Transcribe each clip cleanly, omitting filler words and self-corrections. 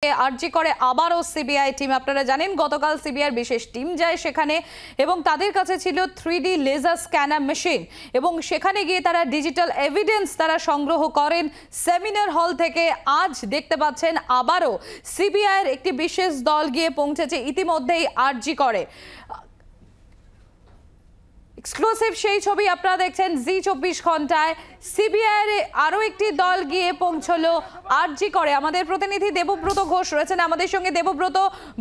আরজি করে আবারও CBI team. আপনারা জানেন গতকাল সিবিআই বিশেষ টিম যায় সেখানে এবং তাদের কাছে ছিল 3D লেজার স্ক্যানার মেশিন এবং সেখানে গিয়ে তারা ডিজিটাল এভিডেন্স তারা সংগ্রহ করেন সেমিনার হল থেকে। আজ দেখতে পাচ্ছেন আবারও সিবিআইয়ের একটি বিশেষ দল গিয়ে পৌঁছেছে ইতিমধ্যেই আরজি করে। এক্সক্লুসিভ সেই ছবি আপনারা দেখছেন জি24 ঘন্টায়। সিবিআইয়ের আরও একটি দল গিয়ে পৌঁছলো আরজি করে। আমাদের প্রতিনিধি দেবব্রত ঘোষ রয়েছেন আমাদের সঙ্গে। দেবব্রত,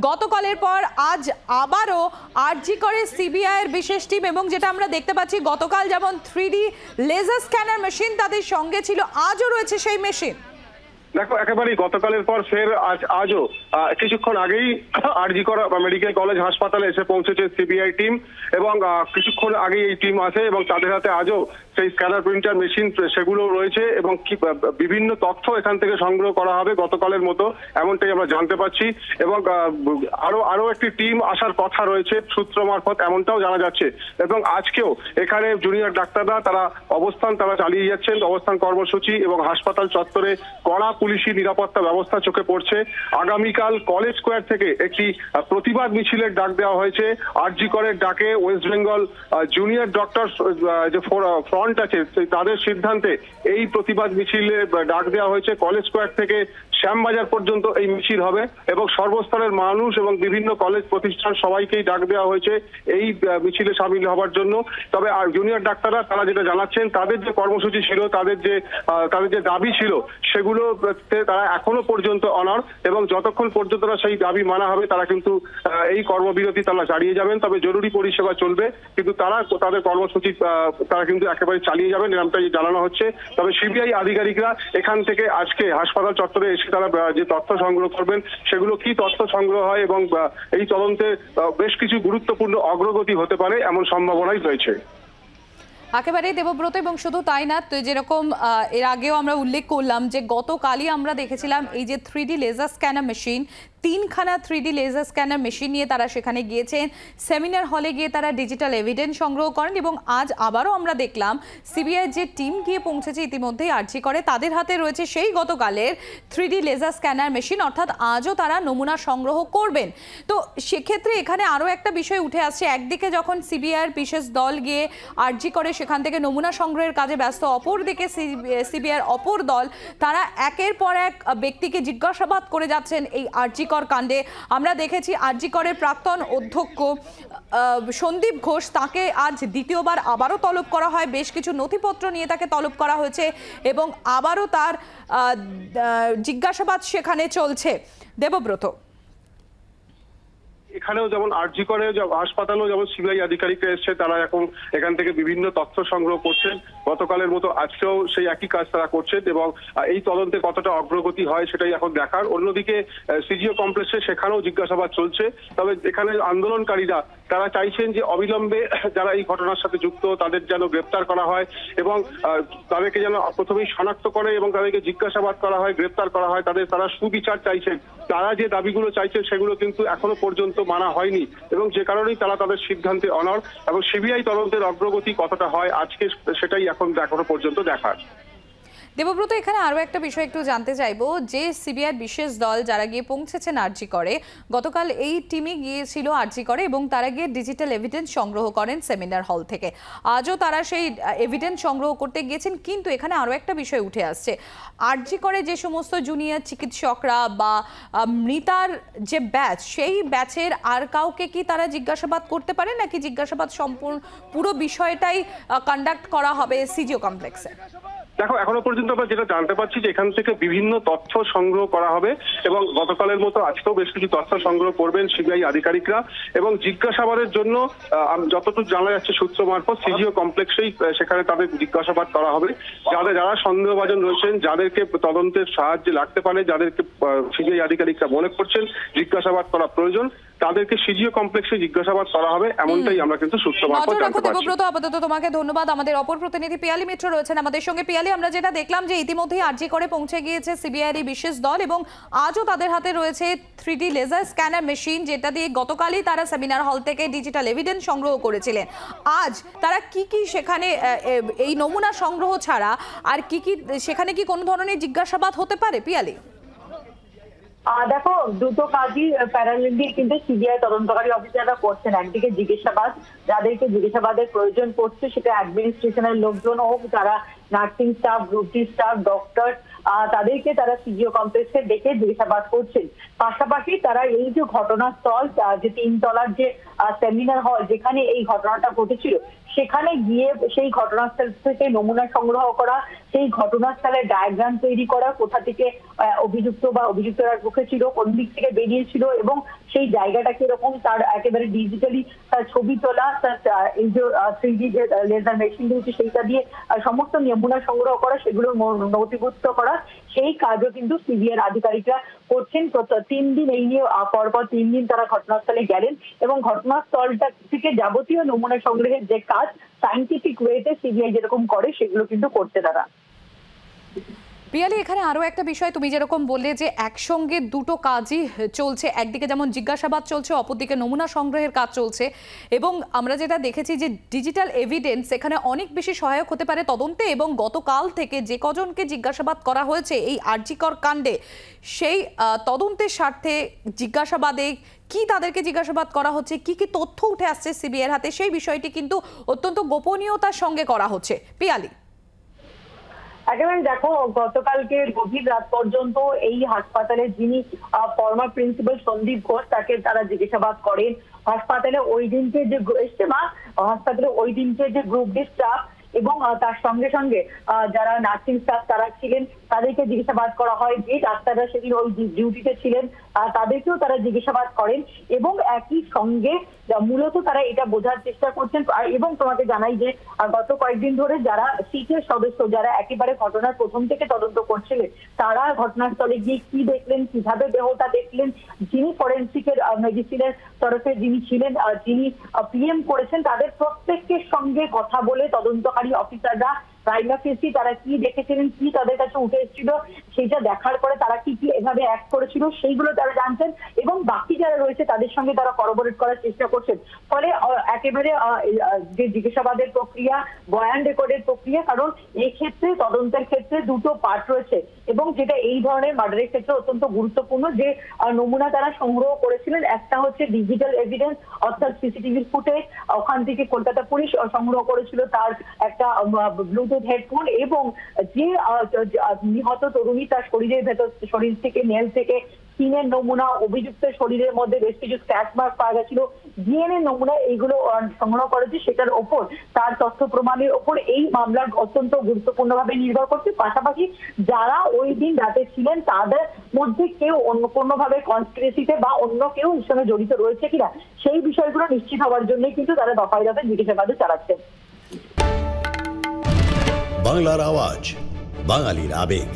গতকালের পর আজ আবারও আরজি করে সিবিআইয়ের বিশেষ টিম এবং যেটা আমরা দেখতে পাচ্ছি গতকাল যেমন 3D লেজার স্ক্যানার মেশিন তাদের সঙ্গে ছিল, আজও রয়েছে সেই মেশিন। দেখো, একেবারেই গতকালের পর ফের আজও কিছুক্ষণ আগেই আরজি কর মেডিকেল কলেজ হাসপাতালে এসে পৌঁছেছে সিবিআই টিম এবং কিছুক্ষণ আগেই এই টিম আছে এবং তাদের হাতে আজও সেই স্ক্যানার প্রিন্টার মেশিন সেগুলো রয়েছে এবং বিভিন্ন তথ্য এখান থেকে সংগ্রহ করা হবে গতকালের মতো, এমনটাই আমরা জানতে পাচ্ছি। এবং আরো একটি টিম আসার কথা রয়েছে সূত্র মারফত, এমনটাও জানা যাচ্ছে। এবং আজকেও এখানে জুনিয়র ডাক্তাররা তারা চালিয়ে যাচ্ছেন অবস্থান কর্মসূচি এবং হাসপাতাল চত্বরে কড়া পুলিশি নিরাপত্তা ব্যবস্থা চোখে পড়ছে। আগামীকাল কলেজ স্কোয়ার থেকে একটি প্রতিবাদ মিছিলের ডাক দেওয়া হয়েছে। আরজি করের ডাকে ওয়েস্ট বেঙ্গল জুনিয়র ডক্টর যে ফ্রন্ট আছে তাদের সিদ্ধান্তে এই প্রতিবাদ মিছিলে ডাক দেওয়া হয়েছে। কলেজ স্কোয়ার থেকে শ্যামবাজার পর্যন্ত এই মিছিল হবে এবং সর্বস্তরের মানুষ এবং বিভিন্ন কলেজ প্রতিষ্ঠান সবাইকেই ডাক দেওয়া হয়েছে এই মিছিলে সামিল হবার জন্য। তবে আর জুনিয়র ডাক্তাররা তারা যেটা জানাচ্ছেন, তাদের যে কর্মসূচি ছিল, তাদের যে দাবি ছিল, সেগুলো তারা এখনো পর্যন্ত অনড় এবং যতক্ষণ পর্যন্ত সেই দাবি মানা হবে তারা কিন্তু এই কর্মবিরতি তারা চালিয়ে যাবেন। তবে জরুরি পরিষেবা চলবে, কিন্তু তারা তাদের কর্মসূচি তারা কিন্তু একেবারে চালিয়ে যাবেন, এরকমটাই জানানো হচ্ছে। তবে সিবিআই আধিকারিকরা এখান থেকে আজকে হাসপাতাল চত্বরে এসে তারা যে তথ্য সংগ্রহ করবেন, সেগুলো কি তথ্য সংগ্রহ হয় এবং এই তদন্তে বেশ কিছু গুরুত্বপূর্ণ অগ্রগতি হতে পারে এমন সম্ভাবনাই রয়েছে। একেবারেই দেবব্রত, এবং শুধু তাই না, তো যেরকম এর আগেও আমরা উল্লেখ করলাম যে গতকালই আমরা দেখেছিলাম এই যে 3D লেজার স্ক্যানার মেশিন, 3খানা 3D লেজার স্ক্যানার মেশিন নিয়ে তারা সেখানে গিয়েছেন। সেমিনার হলে গিয়ে তারা ডিজিটাল এভিডেন্স সংগ্রহ করেন এবং আজ আবারও আমরা দেখলাম সিবিআই যে টিম গিয়ে পৌঁছেছে ইতিমধ্যেই আরজি করে, তাদের হাতে রয়েছে সেই গতকালের 3D লেজার স্ক্যানার মেশিন, অর্থাৎ আজও তারা নমুনা সংগ্রহ করবেন। তো সেক্ষেত্রে এখানে আরও একটা বিষয় উঠে আসছে, একদিকে যখন সিবিআইয়ের বিশেষ দল গিয়ে আরজি করে সেখান থেকে নমুনা সংগ্রহের কাজে ব্যস্ত, অপরদিকে সিবিআইয়ের অপর দল তারা একের পর এক ব্যক্তিকে জিজ্ঞাসাবাদ করে যাচ্ছেন এই আরজি কাণ্ডে। আমরা দেখেছি আরজি করের প্রাক্তন অধ্যক্ষ সন্দীপ ঘোষ, তাকে আজ দ্বিতীয়বার আবারও তলব করা হয়, বেশ কিছু নথিপত্র নিয়ে তাকে তলব করা হয়েছে এবং আবারও তার জিজ্ঞাসাবাদ সেখানে চলছে। দেবব্রত, এখানেও যেমন আরজি করে হাসপাতালেও যেমন সিবিআই আধিকারিকরা এসছে, তারা এখন এখান থেকে বিভিন্ন তথ্য সংগ্রহ করছেন। গতকালের মতো আজকেও সেই একই কাজ তারা করছেন এবং এই তদন্তে কতটা অগ্রগতি হয় সেটাই এখন দেখার। অন্যদিকে সিজিও কমপ্লেক্সে সেখানেও জিজ্ঞাসাবাদ চলছে। তবে এখানে আন্দোলনকারীরা তারা চাইছেন যে অবিলম্বে যারা এই ঘটনার সাথে যুক্ত তাদের যেন গ্রেপ্তার করা হয় এবং তাদেরকে যেন প্রথমেই শনাক্ত করে এবং তাদেরকে জিজ্ঞাসাবাদ করা হয়, গ্রেপ্তার করা হয়। তারা সুবিচার চাইছেন। তারা যে দাবিগুলো চাইছেন সেগুলো কিন্তু এখনো পর্যন্ত মানা হয়নি এবং যে কারণেই তারা তাদের সিদ্ধান্তে অনড় এবং সিবিআই তদন্তের অগ্রগতি কতটা হয় আজকে সেটাই এখন এখনো পর্যন্ত দেখার। দেবব্রত, এখানে আরও একটা বিষয় একটু জানতে চাইবো যে সিবিআইয়ের বিশেষ দল যারা গিয়ে পৌঁছেছেন আরজি করে, গতকাল এই টিমই গিয়েছিল আরজি করে এবং তারা গিয়ে ডিজিটাল এভিডেন্স সংগ্রহ করেন সেমিনার হল থেকে। আজও তারা সেই এভিডেন্স সংগ্রহ করতে গিয়েছেন, কিন্তু এখানে আরও একটা বিষয় উঠে আসছে, আরজি করে যে সমস্ত জুনিয়র চিকিৎসকরা বা মৃতার যে ব্যাচ, সেই ব্যাচের আর কাউকে কি তারা জিজ্ঞাসাবাদ করতে পারে নাকি জিজ্ঞাসাবাদ সম্পূর্ণ পুরো বিষয়টাই কন্ডাক্ট করা হবে সিজিও কমপ্লেক্সে? দেখো, এখনো পর্যন্ত আমরা যেটা জানতে পারছি যে এখান থেকে বিভিন্ন তথ্য সংগ্রহ করা হবে এবং গতকালের মতো আজকেও বেশ কিছু তথ্য সংগ্রহ করবেন সিবিআই আধিকারিকরা এবং জিজ্ঞাসাবাদের জন্য যতটুকু জানা যাচ্ছে সূত্র মারফত সিজিও কমপ্লেক্সেই সেখানে তাদের জিজ্ঞাসাবাদ করা হবে। যারা সন্দেহভাজন রয়েছেন, যাদেরকে তদন্তের সাহায্যে লাগতে পারে, যাদেরকে সিবিআই আধিকারিকরা মনে করছেন জিজ্ঞাসাবাদ করা প্রয়োজন, তাদেরকে সিজিও কমপ্লেক্সে জিজ্ঞাসাবাদ করা হবে, এমনটাই আমরা কিন্তু সূত্র মারফত জানতে পারছি। দেবব্রত, আপাতত তোমাকে ধন্যবাদ। আমাদের অপর প্রতিনিধি পিয়ালি মিত্র রয়েছেন আমাদের সঙ্গে। পিয়ালি, আমরা যেটা দেখলাম যে ইতিমধ্যেই আরজি করে পৌঁছে গিয়েছে সিবিআইয়ের বিশেষ দল এবং আজও তাদের হাতে রয়েছে 3D লেজার স্ক্যানার মেশিন, যেটা দিয়ে গতকালই তারা সেমিনার হল থেকে ডিজিটাল এভিডেন্স সংগ্রহ করেছিলেন। আজ তারা কি কি সেখানে এই নমুনা সংগ্রহ ছাড়া আর কি কি সেখানে কি কোনো ধরনের জিজ্ঞাসাবাদ হতে পারে পিয়ালি? দেখো, দুটো কাজই প্যারালেলি কিন্তু সিবিআই তদন্তকারী অফিসাররা করছেন। একদিকে জিজ্ঞাসাবাদ, যাদেরকে জিজ্ঞাসাবাদের প্রয়োজন পড়ছে, সেটা অ্যাডমিনিস্ট্রেশনের লোকজন হোক, যারা nursing staff, group D staff, doctor, তাদেরকে তারা সিজিও কমপ্লেক্সে ডেকে জিজ্ঞাসাবাদ করছেন। পাশাপাশি তারা এই যে ঘটনাস্থল, যে 3 তলার যে সেমিনার হল যেখানে এই ঘটনাটা ঘটেছিল, সেখানে গিয়ে সেই ঘটনাস্থল থেকে নমুনা সংগ্রহ করা, সেই ঘটনাস্থলের ডায়াগ্রাম তৈরি করা, কোথা থেকে অভিযুক্ত বা অভিযুক্তরা ঢুকেছিল, কোন দিক থেকে বেরিয়েছিল এবং সেই জায়গাটা কিরকম, তার একেবারে ডিজিটালি তার ছবি তোলা, তার এই যে 3D যে লেজার মেশিন রয়েছে সেইটা দিয়ে সমস্ত নমুনা সংগ্রহ করা, সেগুলো নথিভুক্ত করা, সেই কাজও কিন্তু সিবিআই আধিকারিকরা করছেন। 3 দিন এই নিয়ে পরপর 3 দিন তারা ঘটনাস্থলে গেলেন এবং ঘটনাস্থলটা থেকে যাবতীয় নমুনা সংগ্রহের যে কাজ সায়েন্টিফিক ওয়েতে সিবিআই যেরকম করে সেগুলো কিন্তু করছে তারা। পিয়ালি, এখানে আরো একটা বিষয়, তুমি যেরকম বললে যে একসঙ্গে দুটো কাজই চলছে, একদিকে যেমন জিজ্ঞাসাবাদ চলছে, অপরদিকে নমুনা সংগ্রহের কাজ চলছে, এবং আমরা যেটা দেখেছি যে ডিজিটাল এভিডেন্স এখানে অনেক বেশি সহায়ক হতে পারে তদন্তে। এবং গতকাল থেকে যে কজনকে জিজ্ঞাসাবাদ করা হয়েছে এই আরজিকর কাণ্ডে, সেই তদন্তের স্বার্থে জিজ্ঞাসাবাদে কি তাদেরকে জিজ্ঞাসাবাদ করা হচ্ছে, কি কি তথ্য উঠে আসছে সিবিআইয়ের হাতে, সেই বিষয়টি কিন্তু অত্যন্ত গোপনীয়তার সঙ্গে করা হচ্ছে। পিয়ালি, একেবারে দেখো, গতকালকে গভীর রাত পর্যন্ত এই হাসপাতালের যিনি ফর্মার প্রিন্সিপাল সন্দীপ ঘোষ, তাকে তারা জিজ্ঞাসাবাদ করেন। হাসপাতালে ওই দিনকে যে হাসপাতালে ওই দিনকে যে গ্রুপ ডি স্টাফ এবং তার সঙ্গে সঙ্গে যারা নার্সিং স্টাফ তারা ছিলেন, তাদেরকে জিজ্ঞাসাবাদ করা হয়। যে ডাক্তাররা সেদিন ওই ডিউটিতে ছিলেন তাদেরকেও তারা জিজ্ঞাসাবাদ করেন এবং একই সঙ্গে মূলত তারা এটা বোঝার চেষ্টা করছেন। এবং তোমাকে জানাই যে গত কয়েকদিন ধরে যারা সিটের সদস্য, যারা একেবারে ঘটনার প্রথম থেকে তদন্ত করছিলেন, তারা ঘটনাস্থলে গিয়ে কি দেখলেন, কিভাবে দেহটা দেখলেন, যিনি ফরেন্সিকের মেডিসিনের তরফে যিনি ছিলেন, যিনি পিএম করেছেন, তাদের প্রত্যেকের সঙ্গে কথা বলে তদন্তকারী অফিসাররা প্রাইমাফেসি তারা কি দেখেছিলেন, কি তাদের কাছে উঠে এসেছিল, সেটা দেখার পরে তারা কি কি এভাবে অ্যাক্ট করেছিল সেইগুলো তারা জানছেন এবং বাকি যারা রয়েছে তাদের সঙ্গে তারা করবোরেট করার চেষ্টা করছেন। ফলে একেবারে যে জিজ্ঞাসাবাদের প্রক্রিয়া, বয়ান রেকর্ডের প্রক্রিয়া, কারণ এই ক্ষেত্রে তদন্তের ক্ষেত্রে দুটো পার্ট রয়েছে এবং যেটা এই ধরনের মার্ডারের ক্ষেত্রে অত্যন্ত গুরুত্বপূর্ণ, যে নমুনা তারা সংগ্রহ করেছিলেন, একটা হচ্ছে ডিজিটাল এভিডেন্স অর্থাৎ সিসিটিভি ফুটেজ, ওখান থেকে কলকাতা পুলিশ সংগ্রহ করেছিল তার একটা ব্লুটুথ হেডফোন, এবং যে নিহত তরুণী তার শরীরের ভেতর, শরীর থেকে নেল থেকে স্কিনের নমুনা, অভিযুক্তের শরীরের মধ্যে বেশ কিছু স্ক্র্যাচ মার্ক পাওয়া গেছিল, ডিএনএ নমুনা, এইগুলো সংগ্রহ করেছে। সেটার ওপর, তার তথ্য প্রমাণের ওপর এই মামলার অত্যন্ত গুরুত্বপূর্ণভাবে নির্ভর করছে। পাশাপাশি যারা ওই দিন রাতে ছিলেন তাদের মধ্যে কেউ অন্য কোনোভাবে কনস্পিরেসিতে বা অন্য কেউ এর সঙ্গে জড়িত রয়েছে কিনা সেই বিষয়গুলো নিশ্চিত হওয়ার জন্যই কিন্তু তারা দফায় দফায় জিজ্ঞাসাবাদ চালাচ্ছেন। বাংলার আওয়াজ, বাঙালির আবেগ,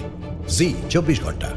জি 24 ঘন্টা।